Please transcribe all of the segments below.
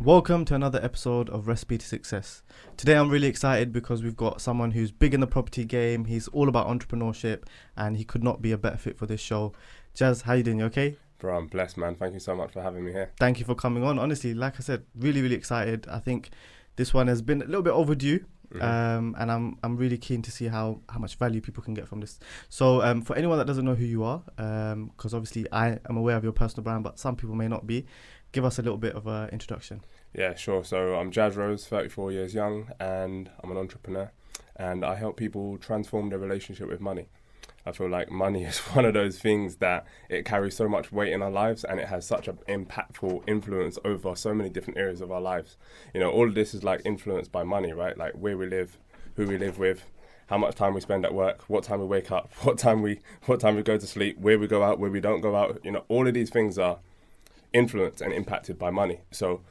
Welcome to another episode of Recipe to Success. Today I'm really excited because we've got someone who's big in the property game. He's all about entrepreneurship and he could not be a better fit for this show. Jaz, how you doing? You okay? Bro, I'm blessed, man. Thank you so much for having me here. Thank you for coming on. Honestly, like I said, really excited. I think this one has been a little bit overdue. And I'm really keen to see how much value people can get from this. So for anyone that doesn't know who you are, because obviously I am aware of your personal brand, but some people may not be, give us a little bit of an introduction. Yeah, sure. So I'm Jaz Rose, 34 years young, and I'm an entrepreneur. And I help people transform their relationship with money. I feel like money is one of those things that it carries so much weight in our lives, and it has such an impactful influence over so many different areas of our lives. You know, all of this is like influenced by money, right? Like where we live, who we live with, how much time we spend at work, what time we wake up, what time we go to sleep, where we go out, where we don't go out. You know, all of these things are influenced and impacted by money. So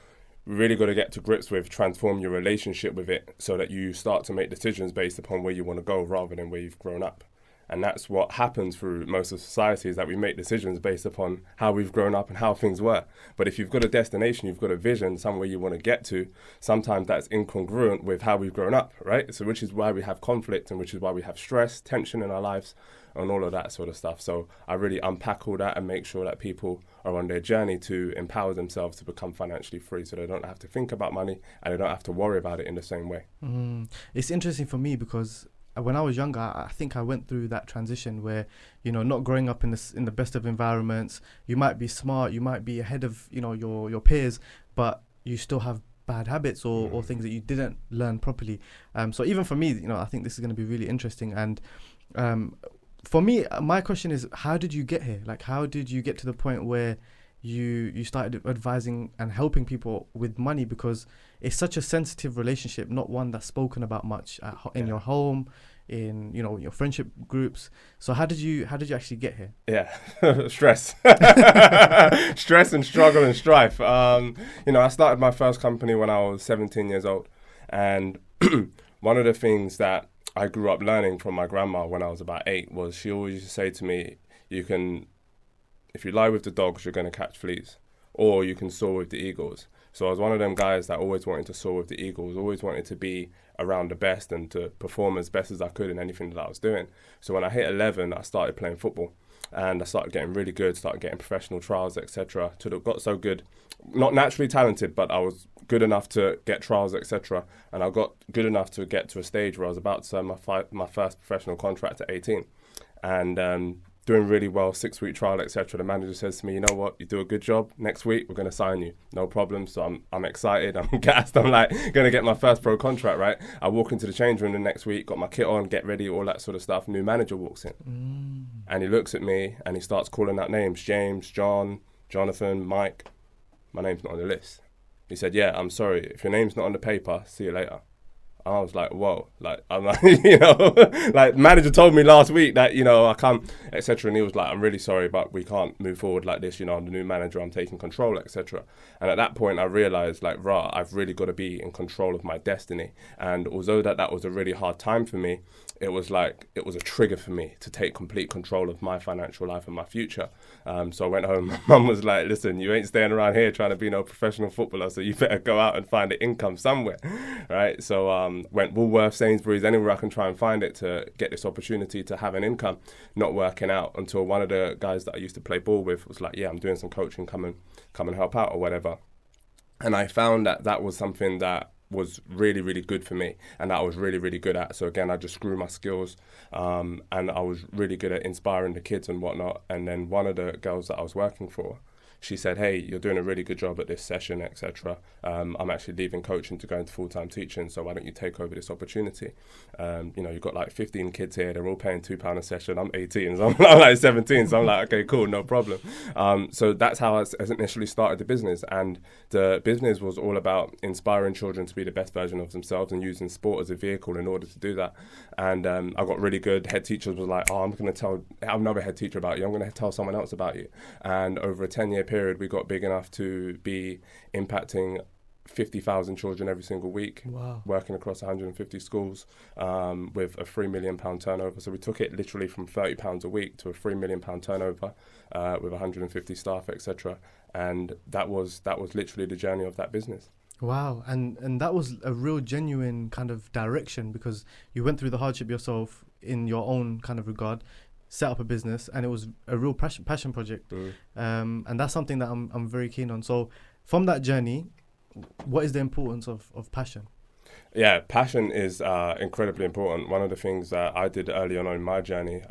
we really got to get to grips with transform your relationship with it so that you start to make decisions based upon where you want to go rather than where you've grown up. And that's what happens through most of society, is that we make decisions based upon how we've grown up and how things were. But if you've got a destination, you've got a vision, somewhere you want to get to, sometimes that's incongruent with how we've grown up, right? So which is why we have conflict and which is why we have stress, tension in our lives and all of that sort of stuff. So I really unpack all that and make sure that people are on their journey to empower themselves to become financially free, so they don't have to think about money and they don't have to worry about it in the same way. It's interesting for me because when I was younger, I think I went through that transition where, you know, not growing up in the best of environments, you might be smart, you might be ahead of, you know, your peers, but you still have bad habits or things that you didn't learn properly. So even for me, you know, I think this is going to be really interesting. And for me, my question is, how did you get here? Like, how did you get to the point where you started advising and helping people with money? Because it's such a sensitive relationship, not one that's spoken about much in your home, in, you know, your friendship groups. So how did you actually get here? Yeah, stress, stress and struggle and strife. You know, I started my first company when I was 17 years old, and one of the things that I grew up learning from my grandma when I was about 8 was she always used to say to me, if you lie with the dogs, you're going to catch fleas, or you can soar with the eagles. So I was one of them guys that always wanted to soar with the eagles, always wanted to be around the best and to perform as best as I could in anything that I was doing. So when I hit 11, I started playing football and I started getting really good, started getting professional trials, etc. Till it got so good, not naturally talented, but I was good enough to get trials, etc. And I got good enough to get to a stage where I was about to sign my first professional contract at 18. And doing really well, 6-week trial, etc. The manager says to me, you know what, you do a good job, next week we're going to sign you, no problem. So I'm excited, I'm gassed, I'm like going to get my first pro contract, right? I walk into the change room the next week, got my kit on, get ready, all that sort of stuff. New manager walks in and he looks at me and he starts calling out names, James, John, Jonathan, Mike. My name's not on the list. He said, yeah, I'm sorry, if your name's not on the paper, see you later. I was like, whoa, like, I'm like, you know, like manager told me last week that, you know, I can't, etc. And he was like, I'm really sorry, but we can't move forward like this. You know, I'm the new manager, I'm taking control, etc. And at that point, I realized, like, I've really got to be in control of my destiny. And although that was a really hard time for me, it was a trigger for me to take complete control of my financial life and my future. So I went home. My mum was like, listen, you ain't staying around here trying to be no professional footballer, so you better go out and find an income somewhere, right? So went Woolworths, Sainsbury's, anywhere I can try and find it to get this opportunity to have an income. Not working out until one of the guys that I used to play ball with was like, yeah, I'm doing some coaching, come and help out or whatever. And I found that was something that was really good for me and that I was really good at. So again, I just grew my skills and I was really good at inspiring the kids and whatnot. And then one of the girls that I was working for, she said, hey, you're doing a really good job at this session, etc. I'm actually leaving coaching to go into full-time teaching, so why don't you take over this opportunity? You know, you've got like 15 kids here, they're all paying £2 a session. I'm 18, so I'm like 17, so I'm like, okay, cool, no problem. So that's how I initially started the business, and the business was all about inspiring children to be the best version of themselves and using sport as a vehicle in order to do that. And I got really good. Head teachers was like, oh, I'm going to tell another head teacher about you, I'm going to tell someone else about you. And over a 10-year period, we got big enough to be impacting 50,000 children every single week. Wow. Working across 150 schools with a £3 million turnover. So we took it literally from £30 a week to a £3 million turnover with 150 staff, etc. And that was literally the journey of that business. Wow. And that was a real genuine kind of direction, because you went through the hardship yourself in your own kind of regard, set up a business, and it was a real passion project. And that's something that I'm very keen on. So from that journey, what is the importance of passion? Yeah, passion is incredibly important. One of the things that I did early on in my journey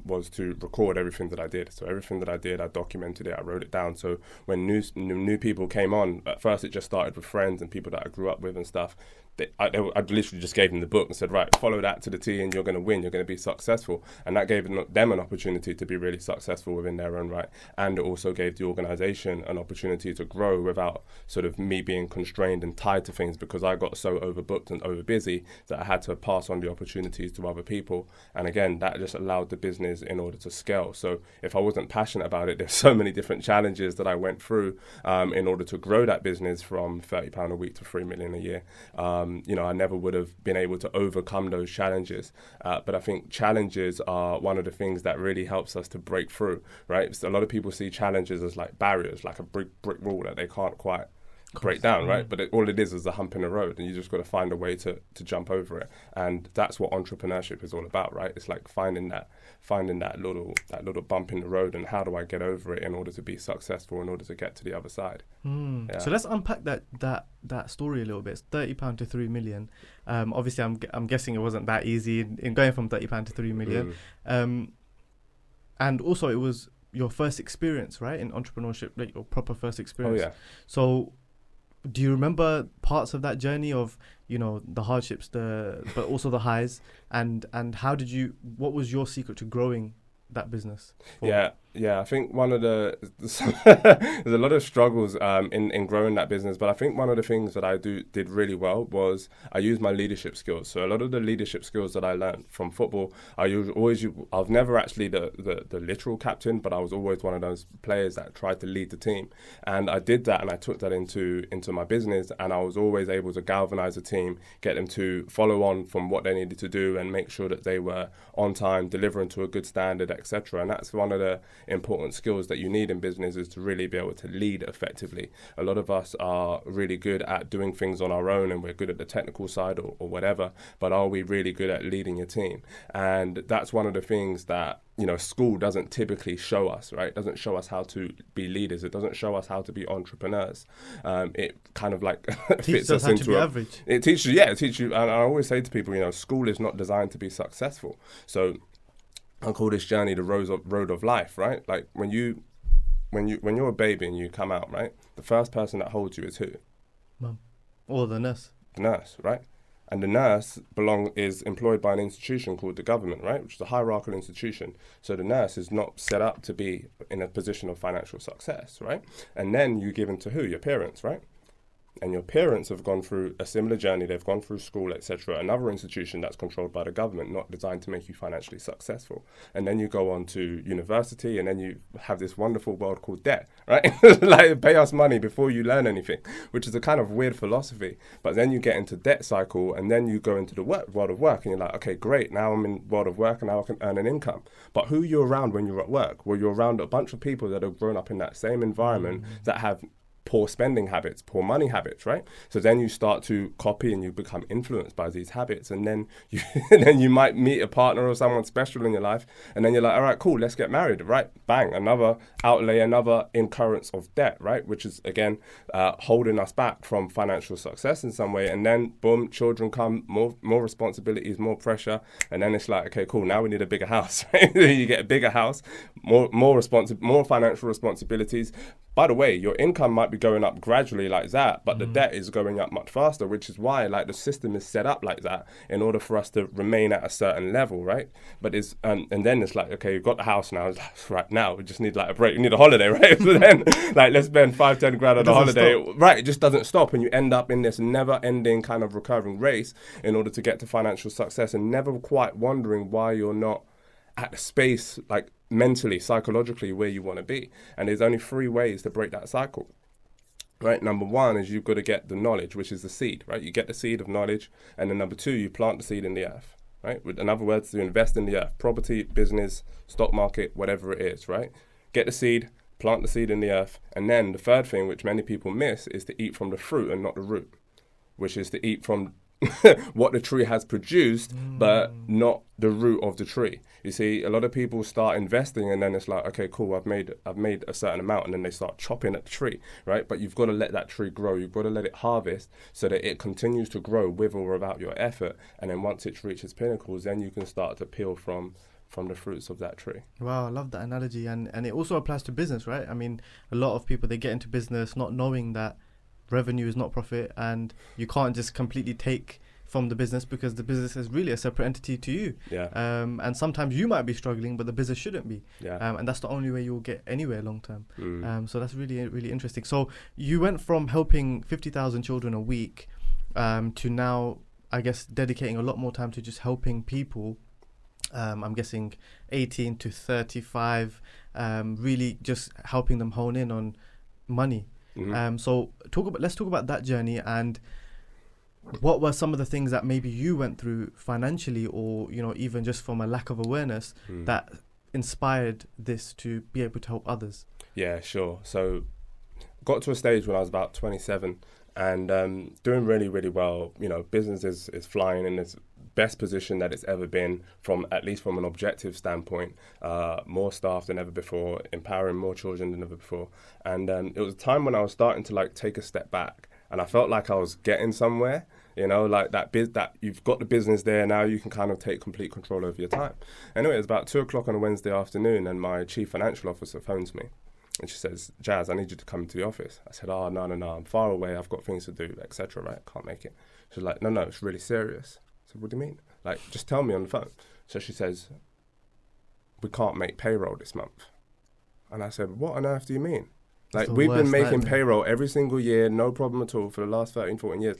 was to record everything that I did. So everything that I did, I documented it, I wrote it down. So when new people came on, at first it just started with friends and people that I grew up with and stuff. I literally just gave them the book and said, right, follow that to the T and you're going to win, you're going to be successful. And that gave them an opportunity to be really successful within their own right. And it also gave the organisation an opportunity to grow without sort of me being constrained and tied to things, because I got so overbooked and over busy that I had to pass on the opportunities to other people. And again, that just allowed the business in order to scale. So if I wasn't passionate about it, there's so many different challenges that I went through in order to grow that business from £30 a week to £3 million a year. I never would have been able to overcome those challenges. But I think challenges are one of the things that really helps us to break through, right? So a lot of people see challenges as like barriers, like a brick wall that they can't quite break down, right? But all it is a hump in the road, and you just got to find a way to jump over it. And that's what entrepreneurship is all about, right? It's like finding that little bump in the road, and how do I get over it in order to be successful, in order to get to the other side. Yeah. So let's unpack that story a little bit. It's £30 to 3 million. Obviously, I'm guessing it wasn't that easy in going from £30 to 3 million. And also, it was your first experience, right, in entrepreneurship, like your proper first experience. Oh yeah. So do you remember parts of that journey of, the hardships, but also the highs, and what was your secret to growing that business? Yeah, I think one of there's a lot of struggles in growing that business, but I think one of the things that I did really well was I used my leadership skills. So a lot of the leadership skills that I learned from football, I was never actually the literal captain, but I was always one of those players that tried to lead the team. And I did that, and I took that into my business, and I was always able to galvanize the team, get them to follow on from what they needed to do, and make sure that they were on time, delivering to a good standard, etc. And that's one of the important skills that you need in business, is to really be able to lead effectively. A lot of us are really good at doing things on our own, and we're good at the technical side or whatever, but are we really good at leading a team? And that's one of the things that school doesn't typically show us, right? It doesn't show us how to be leaders. It doesn't show us how to be entrepreneurs. It kind of like fits us into to be average. It teaches you. And I always say to people, school is not designed to be successful. So I call this journey the road of life, right? Like when you're a baby and you come out, right? The first person that holds you is who? Mum. Or the nurse. The nurse, right? And the nurse is employed by an institution called the government, right? Which is a hierarchical institution. So the nurse is not set up to be in a position of financial success, right? And then you give them to who? Your parents, right? And your parents have gone through a similar journey. They've gone through school, etc. Another institution that's controlled by the government, not designed to make you financially successful. And then you go on to university, and then you have this wonderful world called debt, right? Like, pay us money before you learn anything, which is a kind of weird philosophy. But then you get into debt cycle, and then you go into the world of work, and you're like, okay, great, now I'm in world of work, and now I can earn an income. But who you're around when you're at work? Well, you're around a bunch of people that have grown up in that same environment that have poor spending habits, poor money habits, right? So then you start to copy, and you become influenced by these habits, and then you might meet a partner or someone special in your life, and then you're like, all right, cool, let's get married, right? Bang, another outlay, another incurrence of debt, right? Which is again holding us back from financial success in some way. And then boom, children come, more responsibilities, more pressure, and then it's like, okay, cool, now we need a bigger house. You get a bigger house, more financial responsibilities. By the way, your income might be going up gradually like that, but the debt is going up much faster, which is why like the system is set up like that in order for us to remain at a certain level, right? But it's and then it's like, okay, you've got the house now. It's like, right now, we just need like a break. We need a holiday, right? So then, like, let's spend 5-10 grand on a holiday. Stop. Right, it just doesn't stop, and you end up in this never-ending kind of recurring race in order to get to financial success, and never quite wondering why you're not at the space, like mentally, psychologically, where you want to be. And there's only 3 ways to break that cycle. right? Number one is you've got to get the knowledge, which is the seed, right? You get the seed of knowledge, and then number two, you plant the seed in the earth, right? In other words, you invest in the earth, property, business, stock market, whatever it is, right? Get the seed, plant the seed in the earth, and then the third thing, which many people miss, is to eat from the fruit and not the root, which is to eat from what the tree has produced, but not the root of the tree. You see, a lot of people start investing and then it's like, okay, cool, I've made a certain amount, and then they start chopping at the tree, right? But you've got to let that tree grow. You've got to let it harvest so that it continues to grow with or without your effort. And then once it reaches pinnacles, then you can start to peel from the fruits of that tree. Wow, I love that analogy. And it also applies to business, right? I mean, a lot of people, they get into business not knowing that revenue is not profit, and you can't just completely take from the business because the business is really a separate entity to you. Yeah. And sometimes you might be struggling, but the business shouldn't be. Yeah. And that's the only way you'll get anywhere long term. So that's really, really interesting. So you went from helping 50,000 children a week to now, I guess, dedicating a lot more time to just helping people. I'm guessing 18 to 35, really just helping them hone in on money. So let's talk about that journey, and what were some of the things that maybe you went through financially, or even just from a lack of awareness that inspired this to be able to help others? Yeah, sure. So got to a stage when I was about 27 and doing really, really well. Business is flying in its best position that it's ever been, at least from an objective standpoint. More staff than ever before, empowering more children than ever before. And it was a time when I was starting to take a step back, and I felt like I was getting somewhere. Like that you've got the business there, now you can kind of take complete control over your time. Anyway, it was about 2:00 on a Wednesday afternoon, and my chief financial officer phones me. And she says, Jazz, I need you to come into the office. I said, no, I'm far away. I've got things to do, etc. Right? Can't make it. She's like, no, it's really serious. I said, what do you mean? Just tell me on the phone. So she says, we can't make payroll this month. And I said, what on earth do you mean? We've been making payroll every single year, no problem at all, for the last 13, 14 years.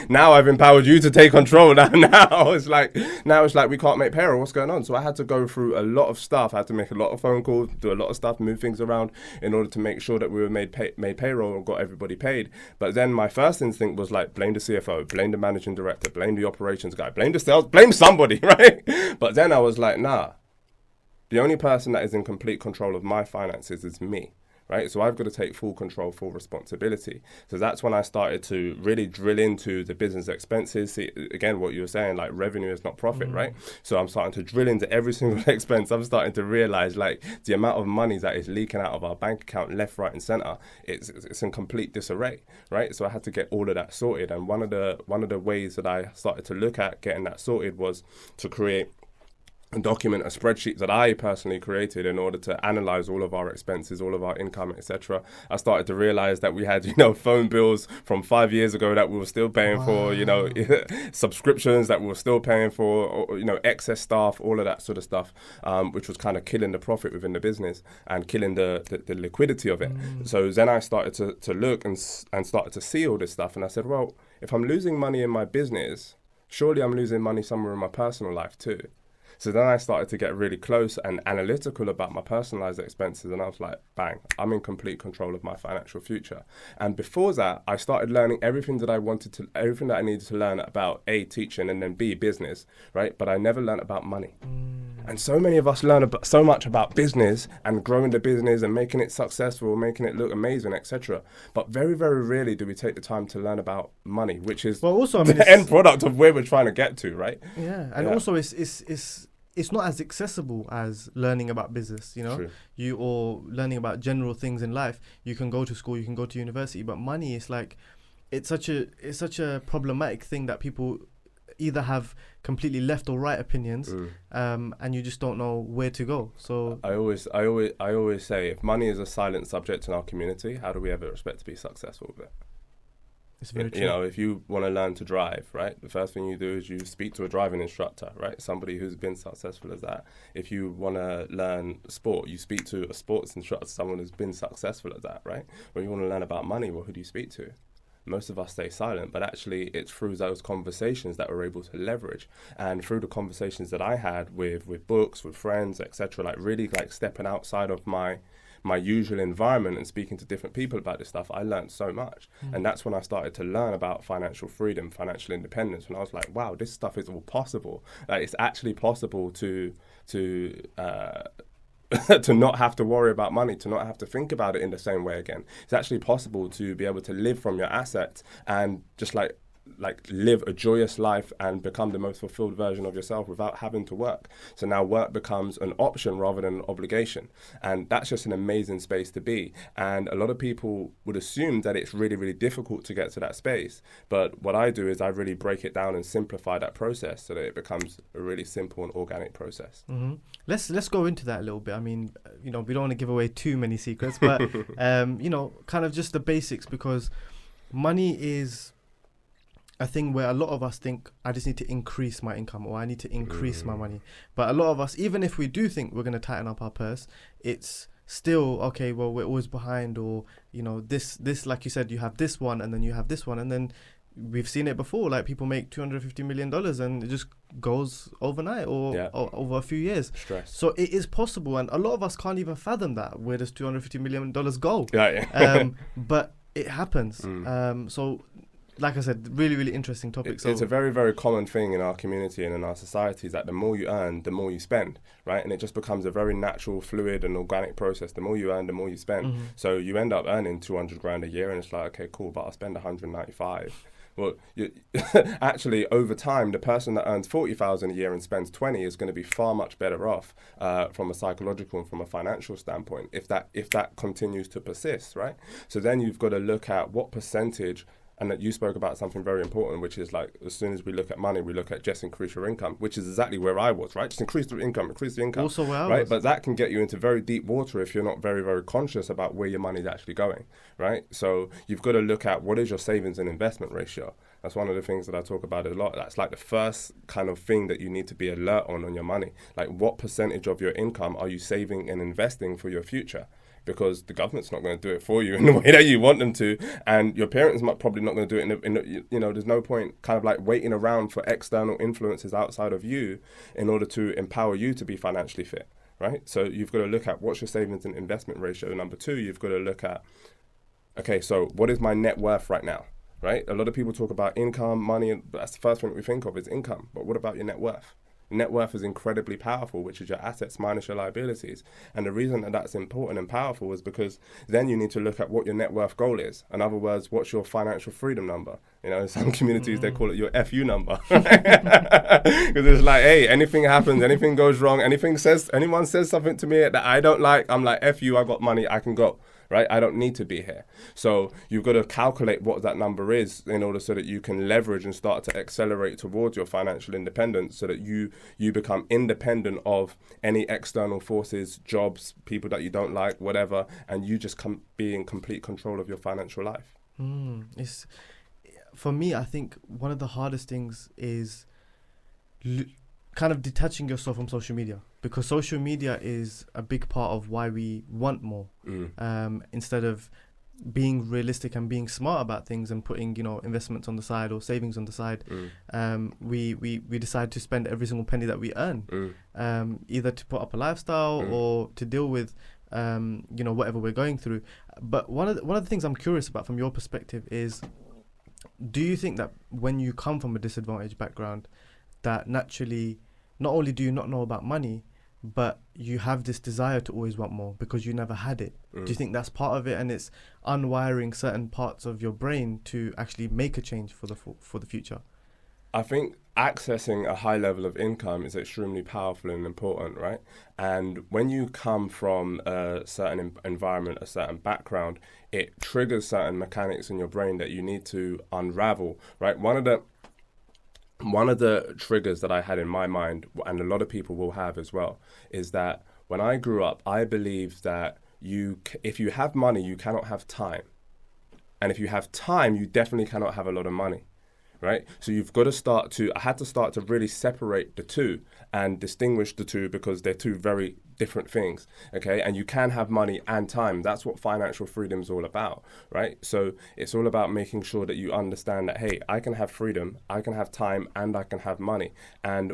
Now I've empowered you to take control. Now it's like we can't make payroll. What's going on? So I had to go through a lot of stuff. I had to make a lot of phone calls, do a lot of stuff, move things around in order to make sure that we were made payroll and got everybody paid. But then my first instinct was blame the CFO, blame the managing director, blame the operations guy, blame the sales, blame somebody, right? But then I was like, nah, the only person that is in complete control of my finances is me. Right, so I've got to take full control, full responsibility. So that's when I started to really drill into the business expenses. See, again, what you were saying, revenue is not profit, right? So I'm starting to drill into every single expense. I'm starting to realize the amount of money that is leaking out of our bank account left, right, and center. It's in complete disarray, right? So I had to get all of that sorted. And one of the ways that I started to look at getting that sorted was to create a document, a spreadsheet that I personally created in order to analyze all of our expenses, all of our income, etc. I started to realize that we had, phone bills from 5 years ago that we were still paying for, subscriptions that we were still paying for, or, excess staff, all of that sort of stuff, which was kind of killing the profit within the business and killing the liquidity of it. So then I started to look and started to see all this stuff. And I said, well, if I'm losing money in my business, surely I'm losing money somewhere in my personal life too. So then I started to get really close and analytical about my personalized expenses, and I was like, bang, I'm in complete control of my financial future. And before that, I started learning everything that I needed to learn about A, teaching, and then B, business, right? But I never learned about money. And so many of us learn so much about business and growing the business and making it successful, making it look amazing, etc. But very, very rarely do we take the time to learn about money, which is the end product of where we're trying to get to, right? Yeah, and also it's not as accessible as learning about business, True. Or learning about general things in life. You can go to school, you can go to university, but money is it's such a problematic thing that people either have completely left or right opinions, and you just don't know where to go. So I always say, if money is a silent subject in our community, how do we ever expect to be successful with it? It's very true. If you want to learn to drive, right, the first thing you do is you speak to a driving instructor, right, somebody who's been successful as that. If you want to learn sport, you speak to a sports instructor, someone who's been successful at that, right? When you want to learn about money, well, who do you speak to? Most of us stay silent, but actually it's through those conversations that we're able to leverage. And through the conversations that I had with books, with friends, etc., really stepping outside of my my usual environment and speaking to different people about this stuff, I learned so much. And that's when I started to learn about financial freedom, financial independence. And I was like, wow, this stuff is all possible. Like, it's actually possible to to not have to worry about money, to not have to think about it in the same way again. It's actually possible to be able to live from your assets and just like live a joyous life and become the most fulfilled version of yourself without having to work. So now work becomes an option rather than an obligation. And that's just an amazing space to be. And a lot of people would assume that it's really, really difficult to get to that space. But what I do is I really break it down and simplify that process so that it becomes a really simple and organic process. Mm-hmm. Let's go into that a little bit. I mean, we don't want to give away too many secrets, but, kind of just the basics, because money is a thing where a lot of us think, I just need to increase my income, or I need to increase my money. But a lot of us, even if we do think we're going to tighten up our purse, it's still, okay, well, we're always behind, or, this, like you said, you have this one and then you have this one. And then we've seen it before, like people make $250 million and it just goes overnight or over a few years. Stress. So it is possible. And a lot of us can't even fathom that. Where does $250 million go? But it happens. So like I said, really, really interesting topic. It's a very, very common thing in our community and in our societies that the more you earn, the more you spend, right? And it just becomes a very natural, fluid and organic process. The more you earn, the more you spend. So you end up earning 200 grand a year and it's like, okay, cool, but I'll spend 195. Well, actually, over time, the person that earns 40,000 a year and spends 20 is going to be far much better off from a psychological and from a financial standpoint if that continues to persist, right? So then you've got to look at what percentage. And that you spoke about something very important, which is like, as soon as we look at money, we look at just increase your income, which is exactly where I was, right? Just increase the income. Also where I was. Right, but that can get you into very deep water if you're not very, very conscious about where your money is actually going, right? So you've got to look at what is your savings and investment ratio. That's one of the things that I talk about a lot. That's like the first kind of thing that you need to be alert on your money. Like, what percentage of your income are you saving and investing for your future? Because the government's not going to do it for you in the way that you want them to, and your parents might probably not going to do it there's no point kind of like waiting around for external influences outside of you in order to empower you to be financially fit, right? So you've got to look at what's your savings and investment ratio. Number two, you've got to look at, okay, so what is my net worth right now, right? A lot of people talk about income, money, and that's the first thing that we think of is income. But what about your net worth? Net worth is incredibly powerful, which is your assets minus your liabilities. And the reason that that's important and powerful is because then you need to look at what your net worth goal is. In other words, what's your financial freedom number? In some communities, they call it your FU number. Because it's like, hey, anything happens, anything goes wrong, anyone says something to me that I don't like, I'm like, FU, I got money, I can go. Right? I don't need to be here. So you've got to calculate what that number is in order so that you can leverage and start to accelerate towards your financial independence so that you become independent of any external forces, jobs, people that you don't like, whatever, and you just be in complete control of your financial life. For me, I think one of the hardest things is kind of detaching yourself from social media, because social media is a big part of why we want more. Instead of being realistic and being smart about things and putting investments on the side or savings on the side, we decide to spend every single penny that we earn, either to put up a lifestyle or to deal with whatever we're going through. But one of the things I'm curious about from your perspective is, do you think that when you come from a disadvantaged background, that naturally not only do you not know about money, but you have this desire to always want more because you never had it? Do you think that's part of it, and it's unwiring certain parts of your brain to actually make a change for the future? I think accessing a high level of income is extremely powerful and important, right? And when you come from a certain environment, a certain background, it triggers certain mechanics in your brain that you need to unravel, right? One of the triggers that I had in my mind, and a lot of people will have as well, is that when I grew up, I believed that if you have money, you cannot have time. And if you have time, you definitely cannot have a lot of money, right? So you've got to I had to start to really separate the two and distinguish the two, because they're two very different things, okay? And you can have money and time. That's what financial freedom is all about, right? So it's all about making sure that you understand that, hey, I can have freedom, I can have time, and I can have money. And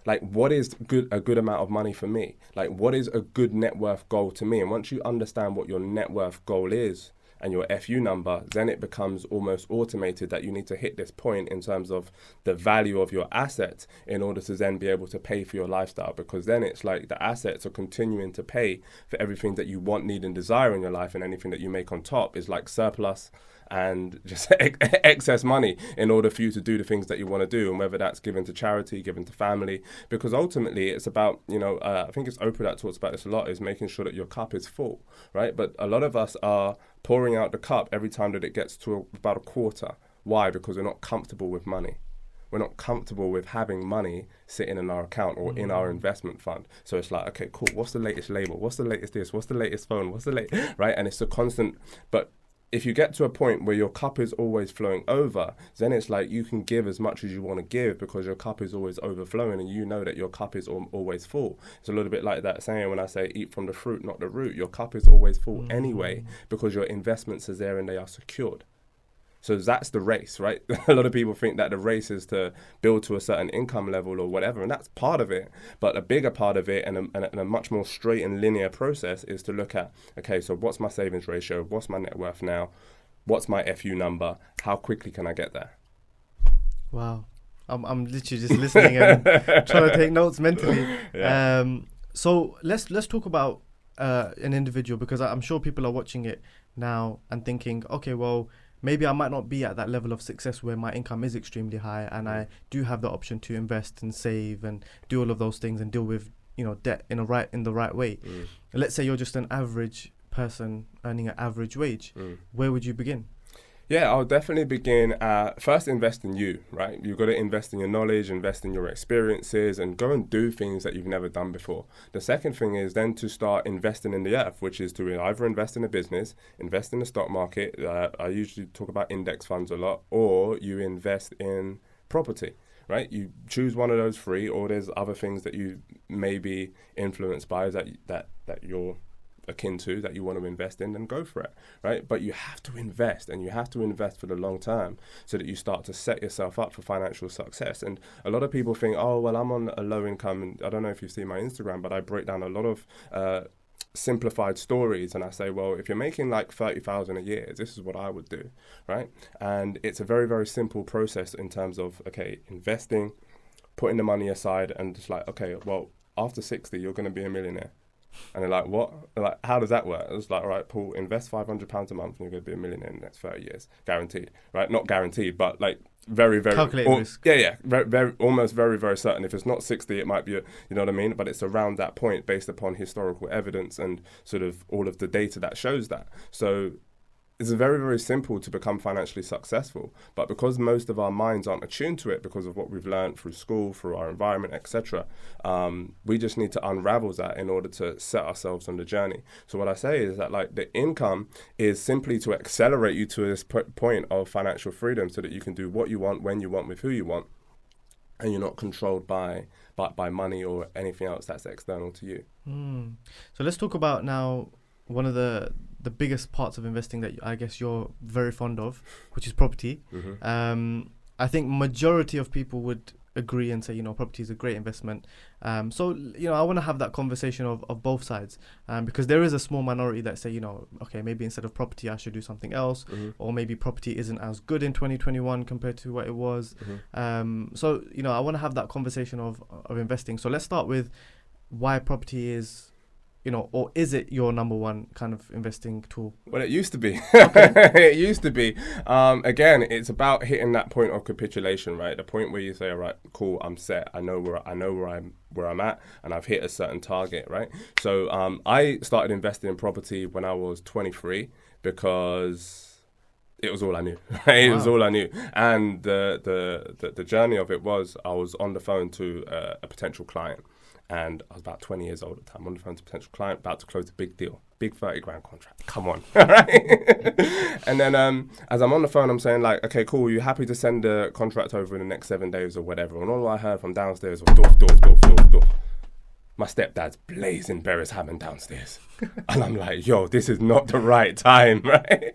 Like, what is a good amount of money for me? Like, what is a good net worth goal to me? And once you understand what your net worth goal is and your FU number, then it becomes almost automated that you need to hit this point in terms of the value of your assets in order to then be able to pay for your lifestyle. Because then it's like the assets are continuing to pay for everything that you want, need, and desire in your life, and anything that you make on top is like surplus and just excess money in order for you to do the things that you want to do, and whether that's given to charity, given to family, because ultimately it's about, I think it's Oprah that talks about this a lot, is making sure that your cup is full, right? But a lot of us are pouring out the cup every time that it gets to about a quarter. Why? Because we're not comfortable with money. We're not comfortable with having money sitting in our account or in our investment fund. So it's like, okay, cool, what's the latest label? What's the latest this? What's the latest phone? What's the latest, right? And it's a constant, but if you get to a point where your cup is always flowing over, then it's like you can give as much as you want to give because your cup is always overflowing, and you know that your cup is always full. It's a little bit like that saying when I say eat from the fruit, not the root. Your cup is always full anyway because your investments are there and they are secured. So that's the race, right? A lot of people think that the race is to build to a certain income level or whatever, and that's part of it. But a bigger part of it, and a much more straight and linear process, is to look at, okay, so what's my savings ratio? What's my net worth now? What's my FU number? How quickly can I get there? Wow. I'm literally just listening and trying to take notes mentally. Yeah. So let's talk about an individual, because I'm sure people are watching it now and thinking, okay, well, maybe I might not be at that level of success where my income is extremely high and I do have the option to invest and save and do all of those things and deal with, debt in the right way. Let's say you're just an average person earning an average wage. Where would you begin? Yeah, I'll definitely begin at first invest in you, right? You've got to invest in your knowledge, invest in your experiences, and go and do things that you've never done before. The second thing is then to start investing in the earth, which is to either invest in a business, invest in the stock market. I usually talk about index funds a lot, or you invest in property, right? You choose one of those three, or there's other things that you may be influenced by that you're akin to, that you want to invest in, then go for it, right? But you have to invest, and you have to invest for the long term so that you start to set yourself up for financial success. And a lot of people think, oh, well, I'm on a low income, and I don't know if you've seen my Instagram, but I break down a lot of simplified stories, and I say, well, if you're making like 30,000 a year, this is what I would do, right? And it's a very, very simple process in terms of, okay, investing, putting the money aside, and just like, okay, well, after 60, you're going to be a millionaire. And they're like, what? They're like, how does that work? It's like, all right, Paul, invest £500 a month and you're going to be a millionaire in the next 30 years. Guaranteed, right? Not guaranteed, but like very, very... Calculated risk. Yeah. Very, almost very, very certain. If it's not 60, it might be, you know what I mean? But it's around that point based upon historical evidence and sort of all of the data that shows that. So it's very, very simple to become financially successful. But because most of our minds aren't attuned to it because of what we've learned through school, through our environment, etc., we just need to unravel that in order to set ourselves on the journey. So what I say is that like the income is simply to accelerate you to this point of financial freedom so that you can do what you want, when you want, with who you want, and you're not controlled by money or anything else that's external to you. So let's talk about now one of the biggest parts of investing that I guess you're very fond of, which is property. I think majority of people would agree and say, property is a great investment. So I want to have that conversation of both sides, because there is a small minority that say, okay, maybe instead of property, I should do something else, or maybe property isn't as good in 2021 compared to what it was. So, I want to have that conversation of investing. So let's start with why property is, or is it your number one kind of investing tool? Well, it used to be. It used to be. Again, it's about hitting that point of capitulation, right? The point where you say, all right, cool, I'm set. I know where I'm at, and I've hit a certain target, right? So I started investing in property when I was 23 because it was all I knew. Right? It was all I knew, and the journey of it was I was on the phone to a potential client. And I was about 20 years old at the time, on the phone to a potential client, about to close a big deal, big 30 grand contract. Come on, all right? And then as I'm on the phone, I'm saying like, okay, cool, you happy to send the contract over in the next 7 days or whatever? And all I heard from downstairs was doof, doof, doof, doof, doof. my stepdad's blazing Beres Hammond downstairs. And I'm like, yo, this is not the right time, right?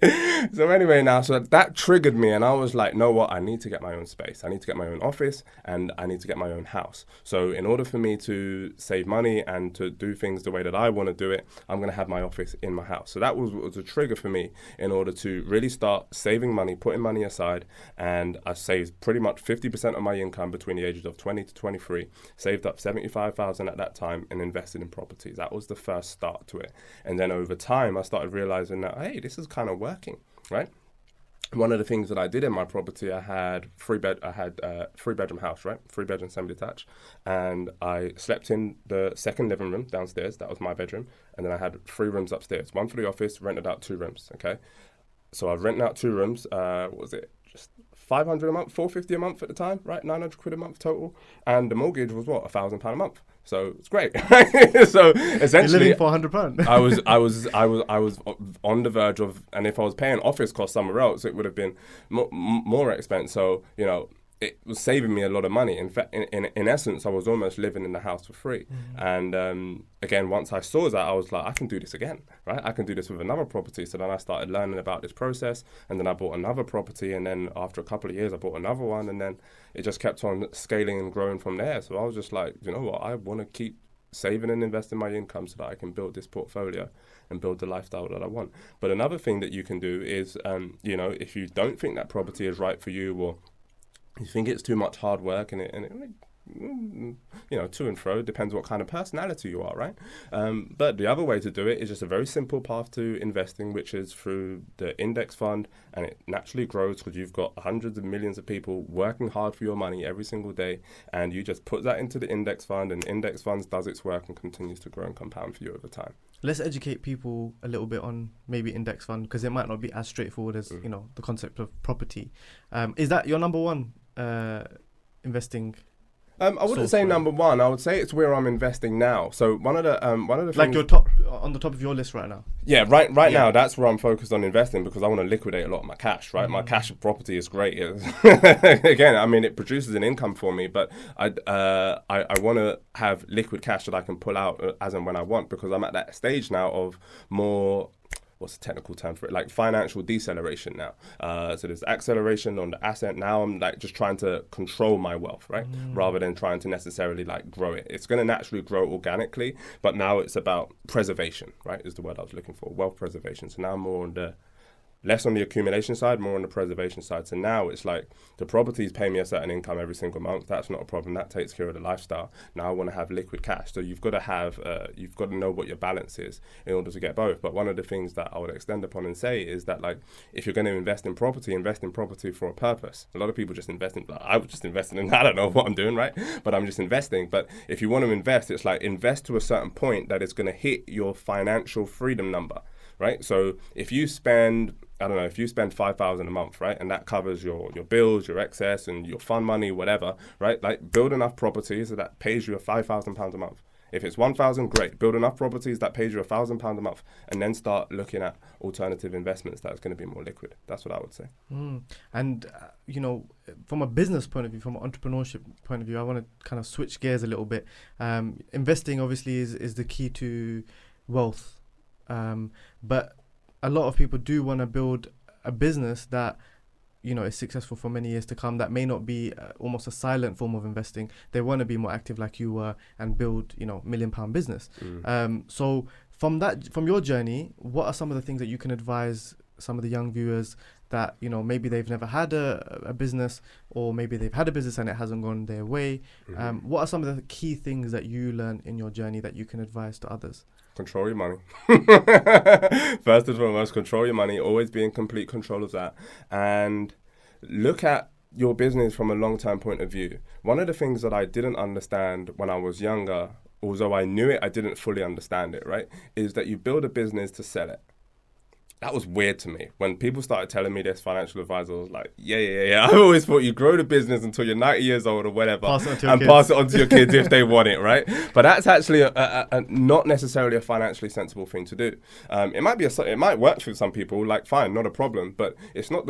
So anyway, now, so that triggered me, and I was like, know what? I need to get my own space. I need to get my own office, and I need to get my own house. So in order for me to save money and to do things the way that I want to do it, I'm going to have my office in my house. So that was a trigger for me in order to really start saving money, putting money aside. And I saved pretty much 50% of my income between the ages of 20 to 23, saved up 75,000 at that time and invested in properties. That was the first start to it. And then over time, I started realizing that, hey, this is kind of working, right? One of the things that I did in my property, I had three-bedroom house, right? 3-bedroom, semi-detached. And I slept in the second living room downstairs. That was my bedroom. And then I had 3 rooms upstairs, 1 for the office, rented out 2 rooms, okay? So I rented out 2 rooms, what was it? Just 500 a month, 450 a month at the time, right? 900 quid a month total. And the mortgage was what? £1,000 a month. So it's great. So essentially, you're living for £100. I was on the verge of, and if I was paying office costs somewhere else, it would have been more expense. So, you know, it was saving me a lot of money. In fact, in essence, I was almost living in the house for free. Mm-hmm. And again, once I saw that, I was like, I can do this again, right? I can do this with another property. So then I started learning about this process, and then I bought another property, and then after a couple of years, I bought another one, and then it just kept on scaling and growing from there. So I was just like, you know what? I want to keep saving and investing my income so that I can build this portfolio and build the lifestyle that I want. But another thing that you can do is, you know, if you don't think that property is right for you, or you think it's too much hard work, and it you know, to and fro, depends what kind of personality you are, right? But the other way to do it is just a very simple path to investing, which is through the index fund, and it naturally grows because you've got hundreds of millions of people working hard for your money every single day, and you just put that into the index fund, and index funds does its work and continues to grow and compound for you over time. Let's educate people a little bit on maybe index fund, because it might not be as straightforward as you know, the concept of property. Is that your number one investing? I wouldn't say number one. I would say it's where I'm investing now. So one of the things, like, you're top on the top of your list right now. Yeah, right now that's where I'm focused on investing, because I want to liquidate a lot of my cash. Right, my cash property is great. Again, I mean, it produces an income for me, but I want to have liquid cash that I can pull out as and when I want, because I'm at that stage now of more, what's the technical term for it? Like financial deceleration now. So there's acceleration on the asset. Now I'm like just trying to control my wealth, right? Rather than trying to necessarily like grow it. It's going to naturally grow organically, but now it's about preservation, right? Is the word I was looking for, wealth preservation. So now I'm more on the, less on the accumulation side, more on the preservation side. So now it's like the properties pay me a certain income every single month. That's not a problem. That takes care of the lifestyle. Now I want to have liquid cash. So you've got to have, you've got to know what your balance is in order to get both. But one of the things that I would extend upon and say is that, like, if you're going to invest in property for a purpose. A lot of people just invest in, I was just investing in, I don't know what I'm doing, right? But I'm just investing. But if you want to invest, it's like invest to a certain point that is going to hit your financial freedom number, right? So if you spend, I don't know, if you spend 5,000 a month, right, and that covers your bills, your excess, and your fund money, whatever, right? Like, build enough properties so that pays you £5,000 a month. If it's 1,000, great. Build enough properties that pays you £1,000 a month, and then start looking at alternative investments that's going to be more liquid. That's what I would say. And you know, from a business point of view, from an entrepreneurship point of view, I want to kind of switch gears a little bit. Investing obviously is the key to wealth, but a lot of people do want to build a business that, you know, is successful for many years to come, that may not be almost a silent form of investing. They want to be more active like you were and build, you know, £1 million business. So from your journey, what are some of the things that you can advise some of the young viewers that, you know, maybe they've never had a business, or maybe they've had a business and it hasn't gone their way? What are some of the key things that you learned in your journey that you can advise to others? Control your money. First and foremost, control your money. Always be in complete control of that. And look at your business from a long-term point of view. One of the things that I didn't understand when I was younger, although I knew it, I didn't fully understand it, right, is that you build a business to sell it. That was weird to me. When people started telling me this, financial advisor was like, yeah. I always thought you grow the business until you're 90 years old or whatever, pass it on to your kids if they want it, right? But that's actually a not necessarily a financially sensible thing to do. It might work for some people, like, fine, not a problem, but it's not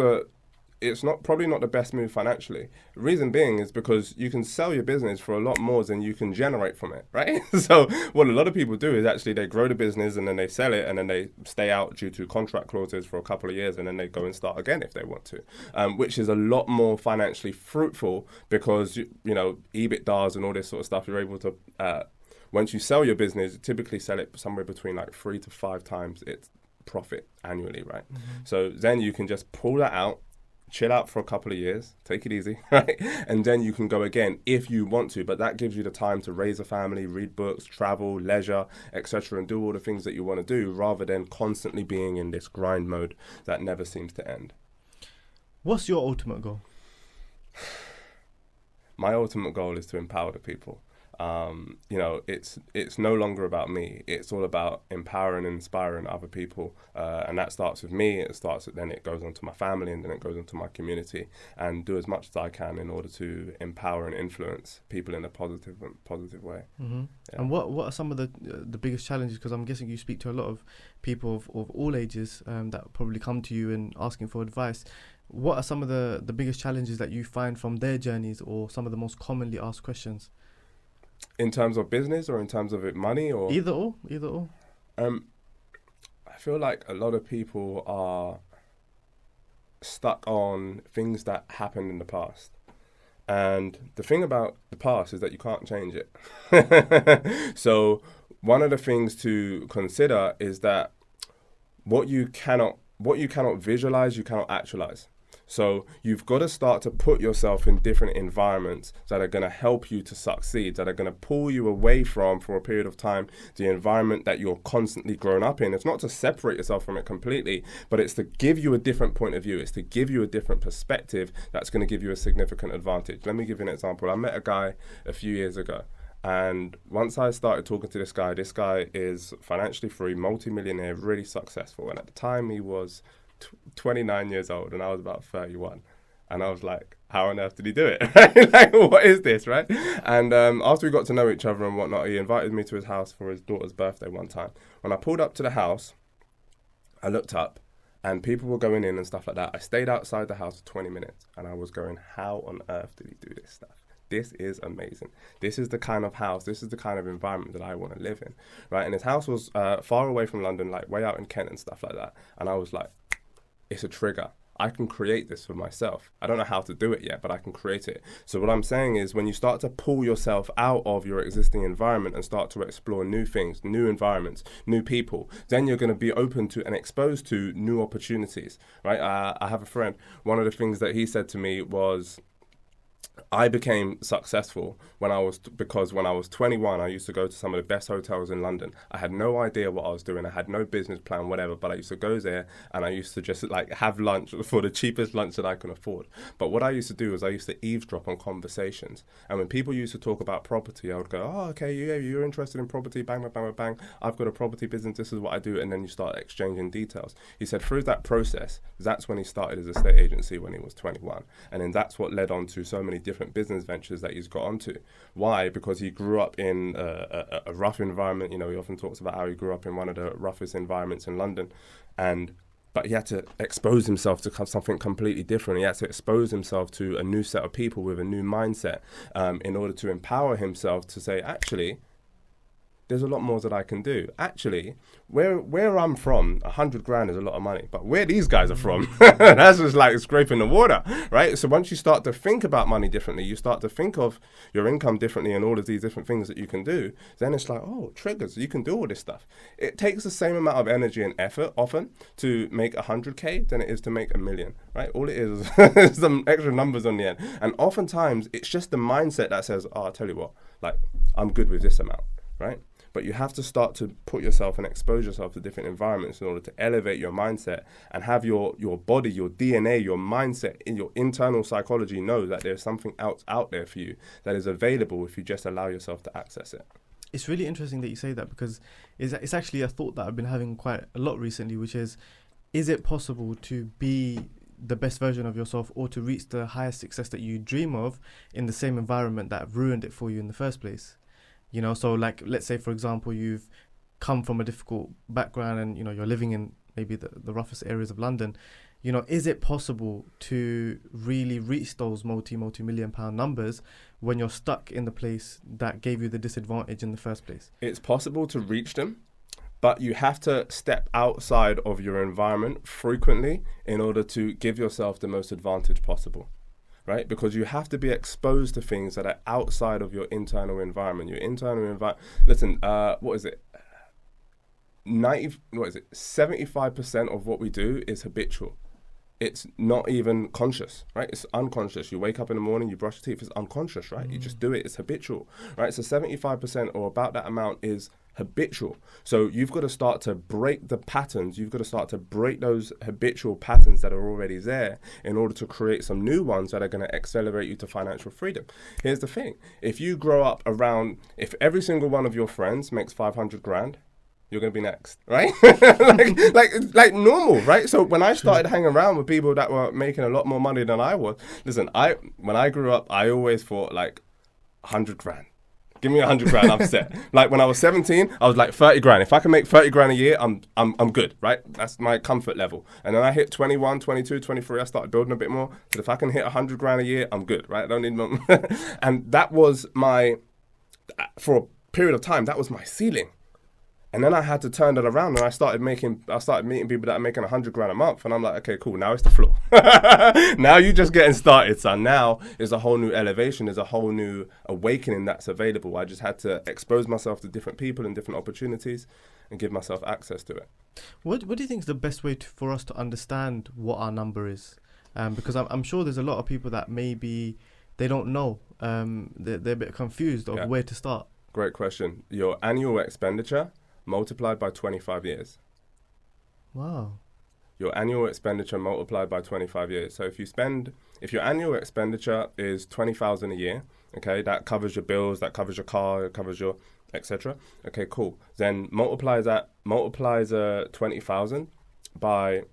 it's probably not the best move financially. The reason being is because you can sell your business for a lot more than you can generate from it, right? So what a lot of people do is actually they grow the business and then they sell it and then they stay out due to contract clauses for a couple of years and then they go and start again if they want to, which is a lot more financially fruitful because, EBITDAs and all this sort of stuff, you're able to, once you sell your business, typically sell it somewhere between like 3 to 5 times its profit annually, right? So then you can just pull that out, chill out for a couple of years, take it easy, right? And then you can go again if you want to, but that gives you the time to raise a family, read books, travel, leisure, etc., and do all the things that you want to do rather than constantly being in this grind mode that never seems to end. What's your ultimate goal? My ultimate goal is to empower the people. It's no longer about me. It's all about empowering and inspiring other people. And that starts with me. Then it goes on to my family, and then it goes on to my community, and do as much as I can in order to empower and influence people in a positive way. Mm-hmm. Yeah. And what are some of the biggest challenges? Because I'm guessing you speak to a lot of people of all ages that probably come to you and asking for advice. What are some of the biggest challenges that you find from their journeys, or some of the most commonly asked questions? In terms of business or in terms of money, or either or? I feel like a lot of people are stuck on things that happened in the past. And the thing about the past is that you can't change it. So one of the things to consider is that what you cannot visualize, you cannot actualize. So you've got to start to put yourself in different environments that are going to help you to succeed, that are going to pull you away from, for a period of time, the environment that you're constantly grown up in. It's not to separate yourself from it completely, but it's to give you a different point of view. It's to give you a different perspective that's going to give you a significant advantage. Let me give you an example. I met a guy a few years ago. And once I started talking to this guy is financially free, multi-millionaire, really successful. And at the time he was 29 years old and I was about 31. And I was like, how on earth did he do it? Like, what is this, right? And after we got to know each other and whatnot, he invited me to his house for his daughter's birthday one time. When I pulled up to the house, I looked up and people were going in and stuff like that. I stayed outside the house for 20 minutes and I was going, how on earth did he do this stuff? This is amazing. This is the kind of house, this is the kind of environment that I want to live in, right? And his house was far away from London, like way out in Kent and stuff like that. And I was like, it's a trigger. I can create this for myself. I don't know how to do it yet, but I can create it. So what I'm saying is when you start to pull yourself out of your existing environment and start to explore new things, new environments, new people, then you're going to be open to and exposed to new opportunities, right? I have a friend. One of the things that he said to me was, I became successful because when I was 21, I used to go to some of the best hotels in London. I had no idea what I was doing. I had no business plan, whatever, but I used to go there and I used to just like have lunch for the cheapest lunch that I can afford. But what I used to do is I used to eavesdrop on conversations. And when people used to talk about property, I would go, oh, okay, you're interested in property, bang, bang, bang, bang. I've got a property business, this is what I do. And then you start exchanging details. He said through that process, that's when he started his estate agency when he was 21. And then that's what led on to so many different business ventures that he's got onto. Why? Because he grew up in a rough environment. You know, he often talks about how he grew up in one of the roughest environments in London, but he had to expose himself to something completely different. He had to expose himself to a new set of people with a new mindset in order to empower himself to say, actually, there's a lot more that I can do. Actually, where I'm from, 100 grand is a lot of money. But where these guys are from, that's just like scraping the water, right? So once you start to think about money differently, you start to think of your income differently and all of these different things that you can do, then it's like, oh, triggers, you can do all this stuff. It takes the same amount of energy and effort often to make 100K than it is to make $1 million, right? All it is some extra numbers on the end. And oftentimes, it's just the mindset that says, oh, I'll tell you what, like, I'm good with this amount, right? But you have to start to put yourself and expose yourself to different environments in order to elevate your mindset and have your body, your DNA, your mindset, in your internal psychology know that there's something else out there for you that is available if you just allow yourself to access it. It's really interesting that you say that because it's actually a thought that I've been having quite a lot recently, which is it possible to be the best version of yourself or to reach the highest success that you dream of in the same environment that ruined it for you in the first place? You know, so like, let's say, for example, you've come from a difficult background and, you know, you're living in maybe the roughest areas of London. you know, is it possible to really reach those multi-million pound numbers when you're stuck in the place that gave you the disadvantage in the first place? It's possible to reach them, but you have to step outside of your environment frequently in order to give yourself the most advantage possible, right? Because you have to be exposed to things that are outside of your internal environment. Your internal environment, listen, what is it? 75% of what we do is habitual. It's not even conscious, right? It's unconscious. You wake up in the morning, you brush your teeth, it's unconscious, right? You just do it, it's habitual, right? So 75% or about that amount is habitual. So you've got to start to break the patterns. You've got to start to break those habitual patterns that are already there in order to create some new ones that are going to accelerate you to financial freedom. Here's the thing. If you grow up around, if every single one of your friends makes 500 grand, you're going to be next, right? like normal, right? So when I started hanging around with people that were making a lot more money than I was, listen, when I grew up, I always thought like 100 grand. Give me 100 grand, I'm set. Like when I was 17, I was like 30 grand. If I can make 30 grand a year, I'm good, right? That's my comfort level. And then I hit 21, 22, 23, I started building a bit more. So if I can hit 100 grand a year, I'm good, right? I don't need more. And that was for a period of time, that was my ceiling. And then I had to turn that around, and I started meeting people that are making 100 grand a month. And I'm like, okay, cool. Now it's the floor. Now you're just getting started, son. Now is a whole new elevation. There's a whole new awakening that's available. I just had to expose myself to different people and different opportunities and give myself access to it. What do you think is the best way for us to understand what our number is? Because I'm sure there's a lot of people that maybe they don't know. They're a bit confused of where to start. Great question. Your annual expenditure multiplied by 25 years. Wow. Your annual expenditure multiplied by 25 years. So if your annual expenditure is 20,000 a year, okay, that covers your bills, that covers your car, it covers your etc. Okay, cool. Then multiplies 20,000 by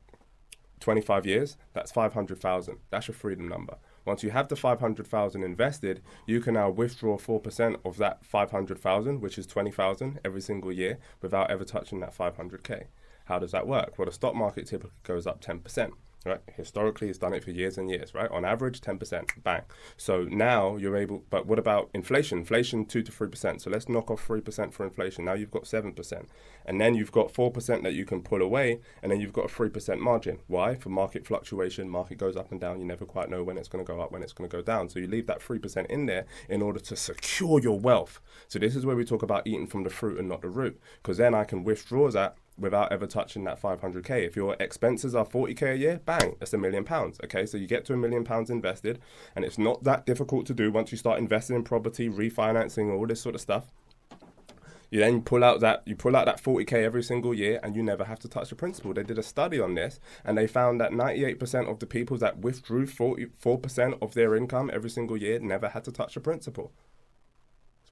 25 years, that's 500,000. That's your freedom number. Once you have the 500,000 invested, you can now withdraw 4% of that 500,000, which is 20,000 every single year, without ever touching that 500K. How does that work? Well, the stock market typically goes up 10%. Right? Historically, it's done it for years and years, right? On average, 10%, bang. So now you're able, but what about inflation? Inflation, 2 to 3%. So let's knock off 3% for inflation. Now you've got 7%. And then you've got 4% that you can pull away, and then you've got a 3% margin. Why? For market fluctuation, market goes up and down. You never quite know when it's going to go up, when it's going to go down. So you leave that 3% in there in order to secure your wealth. So this is where we talk about eating from the fruit and not the root, because then I can withdraw that without ever touching that 500K. If your expenses are 40K a year, bang, that's £1 million. Okay, so you get to £1 million invested, and it's not that difficult to do once you start investing in property, refinancing, all this sort of stuff. You then pull out that 40K every single year, and you never have to touch the principal. They did a study on this, and they found that 98% of the people that withdrew 44% of their income every single year never had to touch the principal.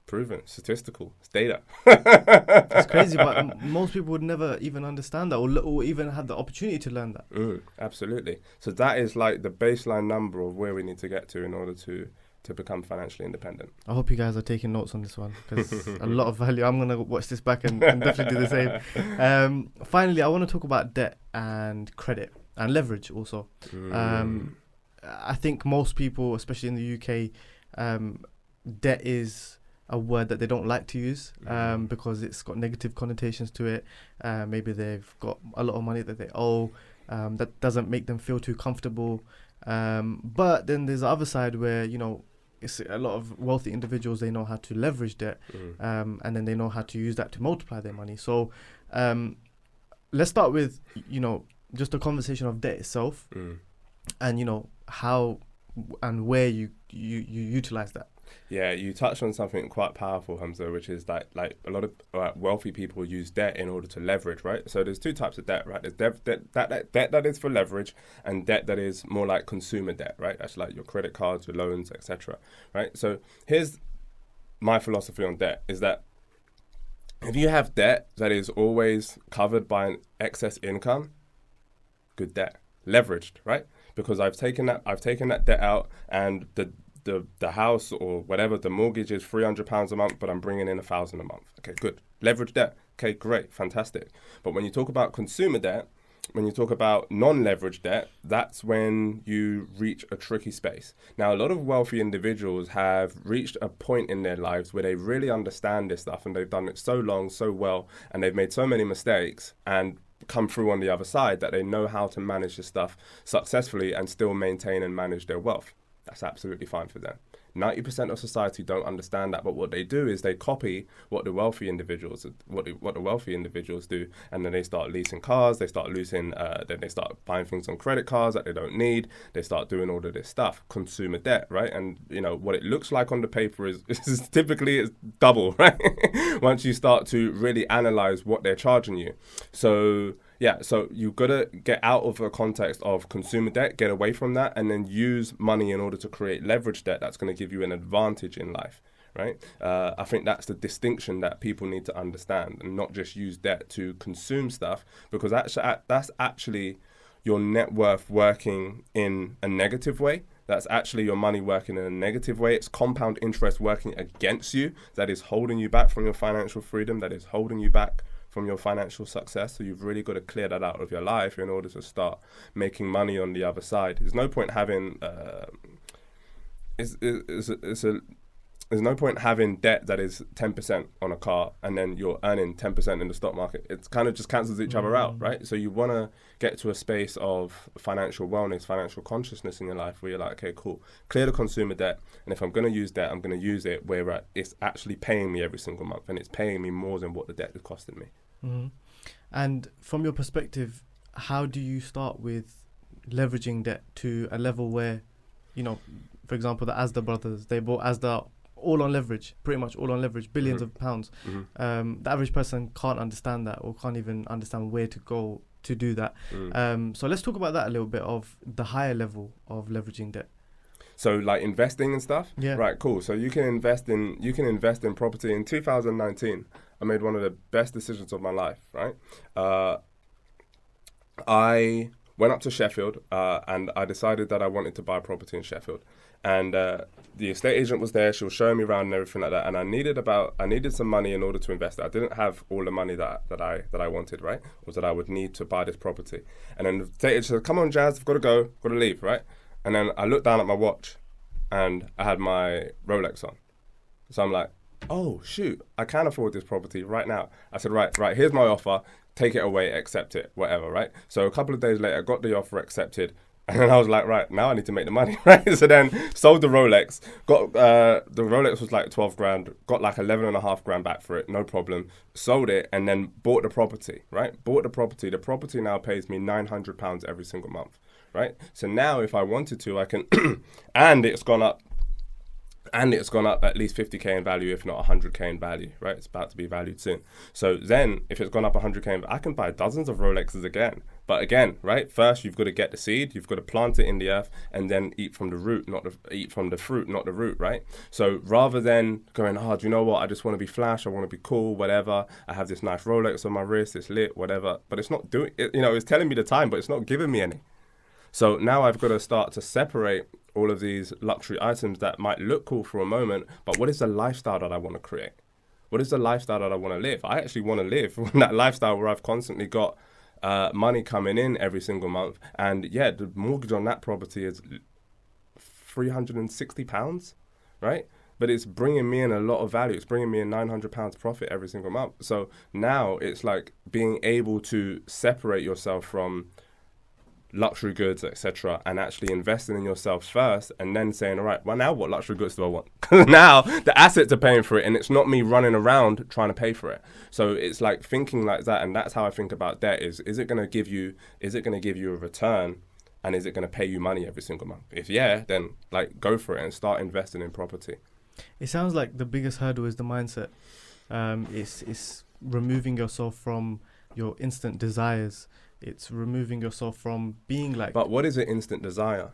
Proven, statistical, it's data. It's crazy, but most people would never even understand that or even have the opportunity to learn that. Absolutely. So that is like the baseline number of where we need to get to in order to become financially independent. I hope you guys are taking notes on this one, because a lot of value. I'm going to watch this back and definitely do the same. Finally, I want to talk about debt and credit and leverage also. I think most people, especially in the UK, debt is a word that they don't like to use because it's got negative connotations to it. Maybe they've got a lot of money that they owe. That doesn't make them feel too comfortable. But then there's the other side where, you know, it's a lot of wealthy individuals, they know how to leverage debt, and then they know how to use that to multiply their money. So let's start with, you know, just a conversation of debt itself and, you know, how and where you utilize that. Yeah, you touched on something quite powerful, Humza, which is like a lot of wealthy people use debt in order to leverage, right? So there's two types of debt, right? There's debt that is for leverage, and debt that is more like consumer debt, right? That's like your credit cards, your loans, etc., right? So here's my philosophy on debt, is that if you have debt that is always covered by an excess income, good debt, leveraged, right? Because I've taken that debt out, and the house or whatever, the mortgage is £300 a month, but I'm bringing in £1,000 a month. Okay, good. Leverage debt. Okay, great, fantastic. But when you talk about consumer debt, when you talk about non-leveraged debt, that's when you reach a tricky space. Now, a lot of wealthy individuals have reached a point in their lives where they really understand this stuff and they've done it so long, so well, and they've made so many mistakes and come through on the other side that they know how to manage this stuff successfully and still maintain and manage their wealth. That's absolutely fine for them. 90% of society don't understand that, but what they do is they copy what the wealthy individuals do, and then they start leasing cars, they start then they start buying things on credit cards that they don't need, they start doing all of this stuff, consumer debt, right? And you know what it looks like on the paper is typically it's double, right? Once you start to really analyze what they're charging you. So yeah, so you've got to get out of the context of consumer debt, get away from that, and then use money in order to create leverage debt that's going to give you an advantage in life, right? I think that's the distinction that people need to understand, and not just use debt to consume stuff, because that's actually your net worth working in a negative way. That's actually your money working in a negative way. It's compound interest working against you. That is holding you back from your financial freedom. That is holding you back from your financial success. So you've really got to clear that out of your life in order to start making money on the other side. There's no point having there's no point having debt that is 10% on a car and then you're earning 10% in the stock market. It kind of just cancels each other out, right? So you want to get to a space of financial wellness, financial consciousness in your life where you're like, okay, cool, clear the consumer debt. And if I'm going to use debt, I'm going to use it where it's actually paying me every single month and it's paying me more than what the debt is costing me. Mm-hmm. And from your perspective, how do you start with leveraging debt to a level where, you know, for example, the Asda brothers, they bought Asda all on leverage, pretty much all on leverage, billions of pounds. The average person can't understand that, or can't even understand where to go to do that. So let's talk about that a little bit, of the higher level of leveraging debt. So like investing and stuff? Yeah. Right, cool. So you can invest in property. In 2019, I made one of the best decisions of my life, right? I went up to Sheffield and I decided that I wanted to buy a property in Sheffield. And the estate agent was there. She was showing me around and everything like that. And I needed some money in order to invest. I didn't have all the money that I wanted, right? Or that I would need to buy this property. And then the estate agent said, "Come on, Jazz, I've got to go, got to leave," right? And then I looked down at my watch, and I had my Rolex on. So I'm like, "Oh shoot, I can afford this property right now." I said, "Right, here's my offer. Take it away, accept it, whatever," right? So a couple of days later, I got the offer accepted. And then I was like, right, now I need to make the money, right? So then sold the Rolex, got, the Rolex was like 12 grand, got like 11.5 grand back for it, no problem. Sold it and then bought the property, right? Bought the property. The property now pays me £900 every single month, right? So now if I wanted to, I can, and it's gone up at least 50k in value, if not 100k in value, right? It's about to be valued soon. So then if it's gone up 100k, I can buy dozens of Rolexes again. But again, right, first you've got to get the seed, you've got to plant it in the earth, and then eat from the fruit, not the root, right? So rather than going, do you know what, I just want to be flash, I want to be cool, whatever, I have this nice Rolex on my wrist, it's lit, whatever, but it's not doing it, it's telling me the time, but it's not giving me any. So now I've got to start to separate all of these luxury items that might look cool for a moment, but what is the lifestyle that I want to create? What is the lifestyle that I want to live? I actually want to live that lifestyle where I've constantly got money coming in every single month. And yeah, the mortgage on that property is £360, right? But it's bringing me in a lot of value. It's bringing me in £900 profit every single month. So now it's like being able to separate yourself from luxury goods, etc., and actually investing in yourself first, and then saying, all right, well, now what luxury goods do I want? Because now the assets are paying for it, and it's not me running around trying to pay for it. So it's like thinking like that, and that's how I think about debt. Is it going to give you a return, and is it going to pay you money every single month? If yeah, then like go for it and start investing in property. It sounds like the biggest hurdle is the mindset. It's removing yourself from your instant desires. It's removing yourself from being like... But what is an instant desire?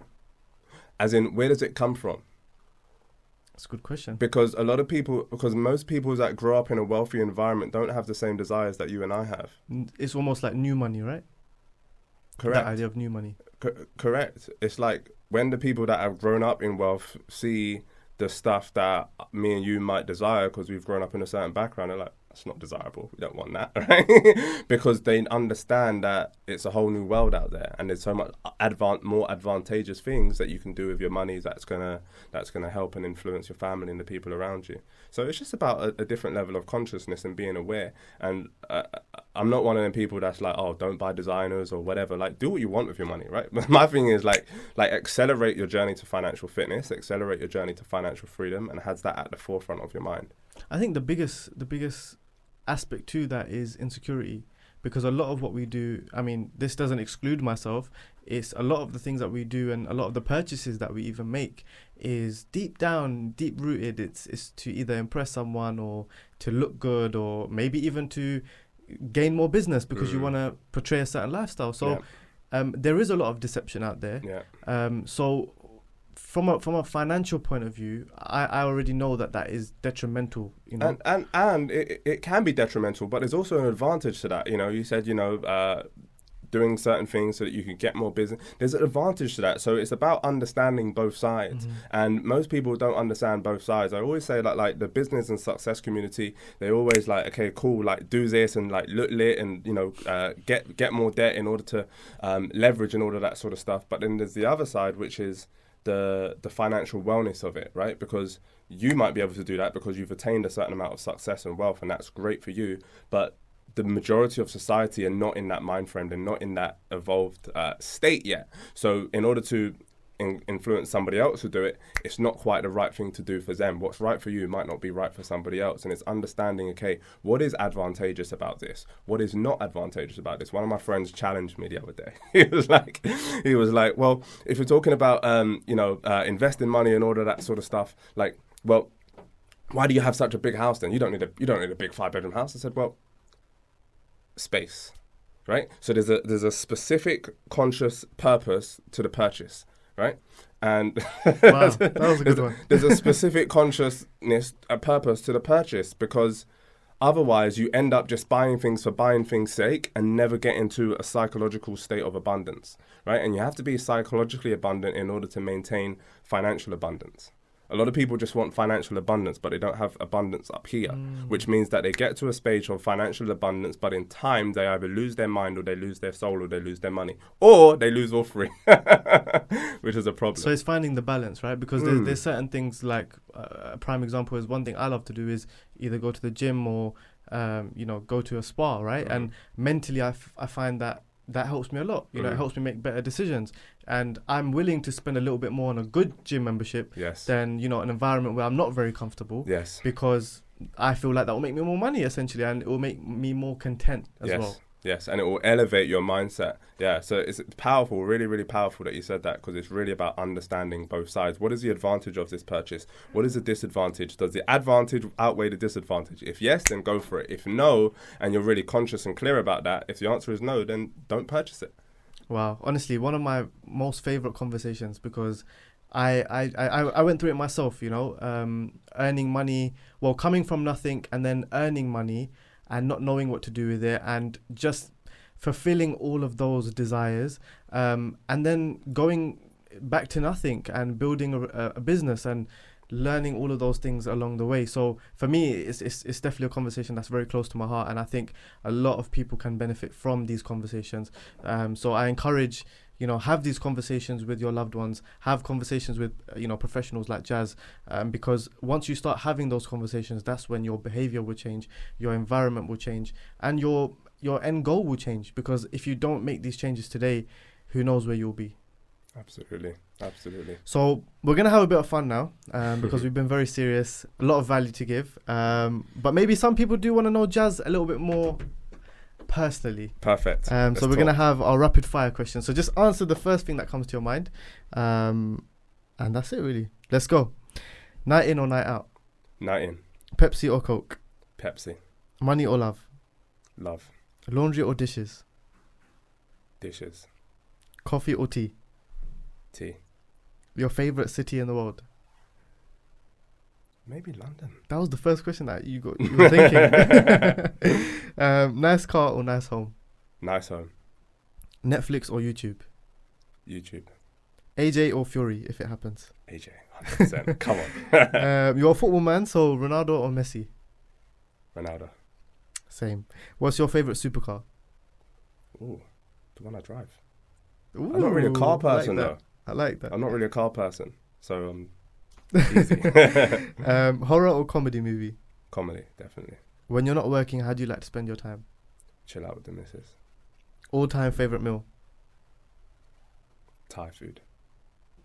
As in, where does it come from? That's a good question. Because most people that grow up in a wealthy environment don't have the same desires that you and I have. It's almost like new money, right? Correct. That idea of new money. Correct. It's like when the people that have grown up in wealth see the stuff that me and you might desire because we've grown up in a certain background, they're like, That's not desirable. We don't want that, right? Because they understand that it's a whole new world out there, and there's so much more advantageous things that you can do with your money that's gonna help and influence your family and the people around you. So it's just about a different level of consciousness and being aware. And I'm not one of them people that's like, oh, don't buy designers or whatever. Like, do what you want with your money, right? But my thing is like accelerate your journey to financial fitness, accelerate your journey to financial freedom, and has that at the forefront of your mind. I think the biggest aspect to that is insecurity, because a lot of what we do, I mean, this doesn't exclude myself, it's a lot of the things that we do and a lot of the purchases that we even make is deep down, deep rooted. It's to either impress someone or to look good, or maybe even to gain more business because you want to portray a certain lifestyle. So there is a lot of deception out there. So from a financial point of view, I already know that is detrimental, you know. And it can be detrimental, but there's also an advantage to that. You know, you said, doing certain things so that you can get more business. There's an advantage to that. So it's about understanding both sides. And most people don't understand both sides. I always say like the business and success community, they always like, okay, cool, like do this and like look lit and, get more debt in order to leverage and all of that sort of stuff. But then there's the other side, which is the financial wellness of it, right? Because you might be able to do that because you've attained a certain amount of success and wealth, and that's great for you. But the majority of society are not in that mind frame. They're not in that evolved state yet. So in order to influence somebody else to do it, it's not quite the right thing to do for them. What's right for you might not be right for somebody else. And it's understanding, okay, what is advantageous about this? What is not advantageous about this? One of my friends challenged me the other day. He was like, well, if you're talking about, investing money and all of that sort of stuff, like, well, why do you have such a big house then? You don't need a big 5-bedroom house. I said, well, space, right? So there's a specific conscious purpose to the purchase, right? And wow, that was a good one. There's a specific consciousness, a purpose to the purchase, because otherwise you end up just buying things for buying things' sake and never get into a psychological state of abundance, right? And you have to be psychologically abundant in order to maintain financial abundance. A lot of people just want financial abundance, but they don't have abundance up here, which means that they get to a stage of financial abundance, but in time, they either lose their mind or they lose their soul or they lose their money, or they lose all three, which is a problem. So it's finding the balance, right? Because there's certain things like a prime example is one thing I love to do is either go to the gym or, go to a spa, right? And mentally, I find that helps me a lot. It helps me make better decisions. And I'm willing to spend a little bit more on a good gym membership than, an environment where I'm not very comfortable. Yes. Because I feel like that will make me more money, essentially, and it will make me more content as well. Yes, and it will elevate your mindset. Yeah, so it's powerful, really, really powerful that you said that, because it's really about understanding both sides. What is the advantage of this purchase? What is the disadvantage? Does the advantage outweigh the disadvantage? If yes, then go for it. If no, and you're really conscious and clear about that, if the answer is no, then don't purchase it. Wow, honestly, one of my most favorite conversations, because I went through it myself, earning money, coming from nothing and then earning money and not knowing what to do with it and just fulfilling all of those desires, and then going back to nothing and building a business and learning all of those things along the way. So for me, it's definitely a conversation that's very close to my heart, and I think a lot of people can benefit from these conversations. So I encourage, have these conversations with your loved ones, have conversations with, professionals like Jaz, because once you start having those conversations, that's when your behavior will change, your environment will change, and your end goal will change. Because if you don't make these changes today, who knows where you'll be. Absolutely. So we're going to have a bit of fun now, because we've been very serious, a lot of value to give. But maybe some people do want to know Jaz a little bit more personally. Perfect. So we're going to have our rapid fire questions. So just answer the first thing that comes to your mind. And that's it, really. Let's go. Night in or night out? Night in. Pepsi or Coke? Pepsi. Money or love? Love. Laundry or dishes? Dishes. Coffee or tea? Tea. Your favorite city in the world? Maybe London. That was the first question that you were thinking. Nice car or nice home? Nice home. Netflix or YouTube? YouTube. AJ or Fury, if it happens? AJ, 100%. Come on. You're a football man, so Ronaldo or Messi? Ronaldo. Same. What's your favorite supercar? Ooh, the one I drive. Ooh, I'm not really a car person, though. I like that. I'm not really a car person, so easy. Horror or comedy movie? Comedy, definitely. When you're not working, how do you like to spend your time? Chill out with the missus. All-time favorite meal? Thai food.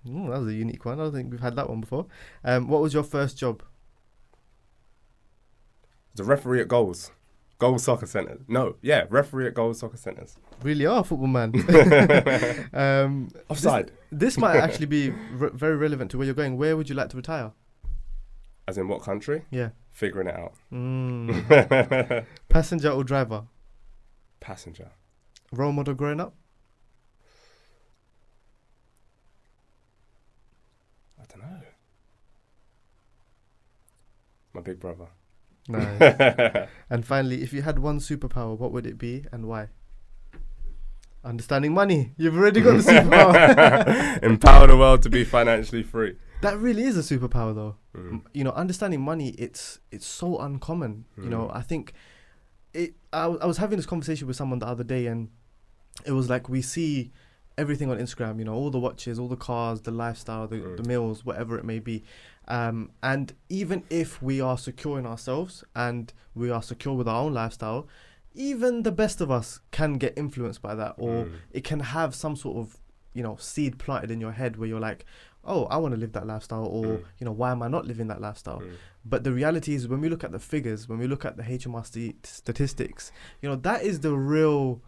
That was a unique one. I don't think we've had that one before. What was your first job? The referee at Goals Soccer Centre. No, yeah, referee at Goals Soccer Centres. Really are a football man. Offside. This might actually be very relevant to where you're going. Where would you like to retire? As in what country? Yeah. Figuring it out. Passenger or driver? Passenger. Role model growing up? I don't know. My big brother. Nice. And finally, if you had one superpower, what would it be and why? Understanding money. You've already got the superpower. Empower the world to be financially free. That really is a superpower, though. You know, understanding money, it's so uncommon. You know, I think I was having this conversation with someone the other day, and it was like, we see everything on Instagram, you know, all the watches, all the cars, the lifestyle, the meals, whatever it may be. And even if we are secure in ourselves and we are secure with our own lifestyle, even the best of us can get influenced by that, or it can have some sort of, you know, seed planted in your head where you're like, oh, I want to live that lifestyle, or, you know, why am I not living that lifestyle? But the reality is, when we look at the figures, when we look at the HMRC statistics, you know, that is the real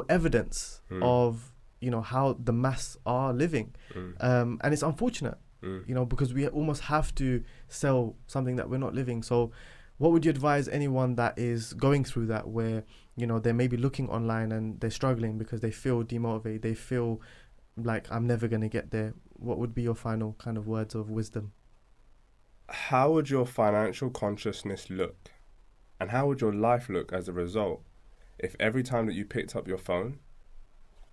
evidence of, you know, how the mass are living. And it's unfortunate, you know, because we almost have to sell something that we're not living. So what would you advise anyone that is going through that, where, you know, they may be looking online and they're struggling because they feel demotivated, they feel like, I'm never going to get there? What would be your final kind of words of wisdom? How would your financial consciousness look? And how would your life look as a result if every time that you picked up your phone,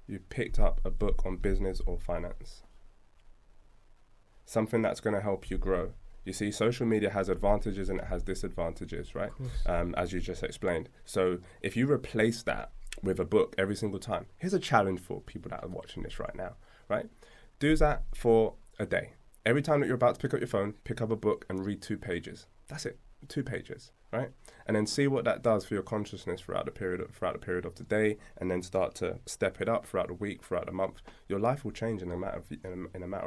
you picked up a book on business or finance? Something that's going to help you grow. You see, social media has advantages and it has disadvantages, right? As you just explained. So if you replace that with a book every single time, here's a challenge for people that are watching this right now, right? Do that for a day. Every time that you're about to pick up your phone, pick up a book and read 2 pages. That's it, 2 pages, right? And then see what that does for your consciousness throughout the period of the day, and then start to step it up throughout the week, throughout the month. Your life will change in a matter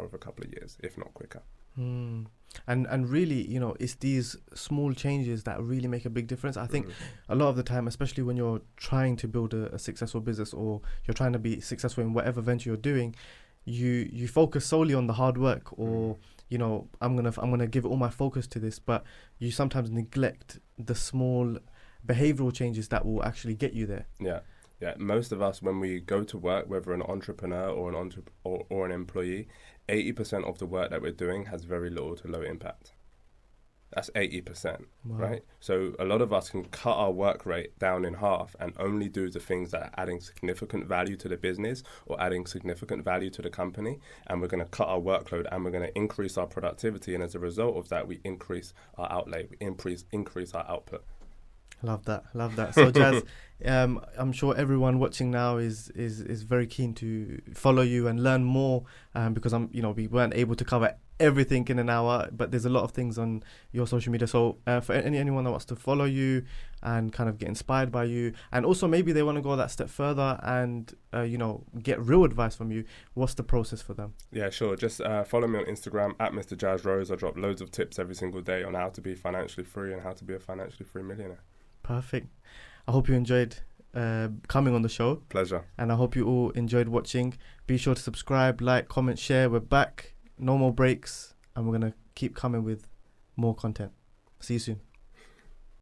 of a couple of years, if not quicker. And really, you know, it's these small changes that really make a big difference. I think a lot of the time, especially when you're trying to build a successful business, or you're trying to be successful in whatever venture you're doing, you focus solely on the hard work, or you know, I'm gonna give all my focus to this, but you sometimes neglect the small behavioral changes that will actually get you there. Yeah, most of us, when we go to work, whether an entrepreneur or an employee, 80% of the work that we're doing has very little to low impact. That's 80%, right? So a lot of us can cut our work rate down in half and only do the things that are adding significant value to the business or adding significant value to the company. And we're going to cut our workload and we're going to increase our productivity. And as a result of that, we increase our outlay, we increase our output. Love that. So Jaz, I'm sure everyone watching now is very keen to follow you and learn more, because we weren't able to cover everything in an hour, but there's a lot of things on your social media. So for anyone that wants to follow you and kind of get inspired by you, and also maybe they want to go that step further and get real advice from you, what's the process for them? Yeah, sure. Just follow me on Instagram at Mr. Jaz Rose. I drop loads of tips every single day on how to be financially free and how to be a financially free millionaire. Perfect. I hope you enjoyed coming on the show. Pleasure. And I hope you all enjoyed watching. Be sure to subscribe, like, comment, share. We're back. No more breaks. And we're going to keep coming with more content. See you soon.